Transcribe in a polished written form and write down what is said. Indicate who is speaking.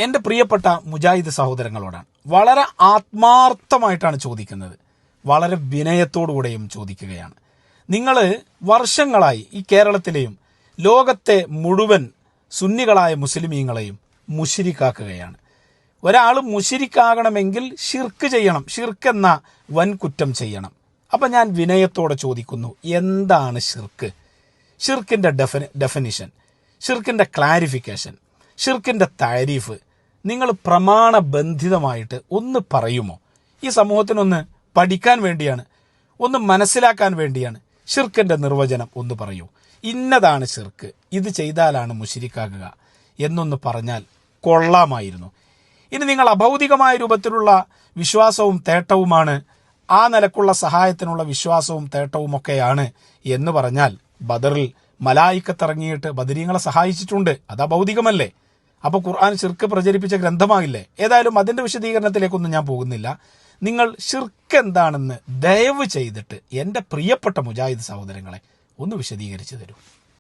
Speaker 1: എൻ്റെ പ്രിയപ്പെട്ട മുജാഹിദ് സഹോദരങ്ങളോടാണ് വളരെ ആത്മാർത്ഥമായിട്ടാണ് ചോദിക്കുന്നത്, വളരെ വിനയത്തോടുകൂടെയും ചോദിക്കുകയാണ്. നിങ്ങൾ വർഷങ്ങളായി ഈ കേരളത്തിലെയും ലോകത്തെ മുഴുവൻ സുന്നികളായ മുസ്ലിമീങ്ങളെയും മുശ്രിക്കാക്കുകയാണ്. ഒരാൾ മുശ്രിക്കാകണമെങ്കിൽ ഷിർക്ക് ചെയ്യണം, ഷിർക്ക് എന്ന വൻ കുറ്റം ചെയ്യണം. അപ്പം ഞാൻ വിനയത്തോടെ ചോദിക്കുന്നു, എന്താണ് ഷിർക്ക്? ഷിർക്കിൻ്റെ ഡെഫിനിഷൻ, ഷിർക്കിൻ്റെ ക്ലാരിഫിക്കേഷൻ, ഷിർക്കിൻ്റെ താരീഫ് നിങ്ങൾ പ്രമാണബന്ധിതമായിട്ട് ഒന്ന് പറയുമോ? ഈ സമൂഹത്തിനൊന്ന് പഠിക്കാൻ വേണ്ടിയാണ്, ഒന്ന് മനസ്സിലാക്കാൻ വേണ്ടിയാണ്. ഷിർക്കിൻ്റെ നിർവചനം ഒന്ന് പറയൂ. ഇന്നതാണ് ഷിർക്ക്, ഇത് ചെയ്താലാണ് മുശ്രിക്കാകുക എന്നൊന്ന് പറഞ്ഞാൽ കൊള്ളാമായിരുന്നു. ഇനി നിങ്ങൾ അഭൗതികമായ രൂപത്തിലുള്ള വിശ്വാസവും തേട്ടവുമാണ്, ആ നിലക്കുള്ള സഹായത്തിനുള്ള വിശ്വാസവും തേട്ടവുമൊക്കെയാണ് എന്ന് പറഞ്ഞാൽ ബദറിൽ മലായിക്കത്തിറങ്ങിയിട്ട് ബദരീങ്ങളെ സഹായിച്ചിട്ടുണ്ട്, അത് അഭൗതികമല്ലേ? അപ്പോൾ ഖുർആൻ ഷിർക്ക് പ്രചരിപ്പിച്ച ഗ്രന്ഥമാകില്ലേ? ഏതായാലും അതിൻ്റെ വിശദീകരണത്തിലേക്കൊന്നും ഞാൻ പോകുന്നില്ല. നിങ്ങൾ ഷിർക്ക് എന്താണെന്ന് ദയവ് ചെയ്തിട്ട് എൻ്റെ പ്രിയപ്പെട്ട മുജാഹിദ് സഹോദരങ്ങളെ ഒന്ന് വിശദീകരിച്ചു തരൂ.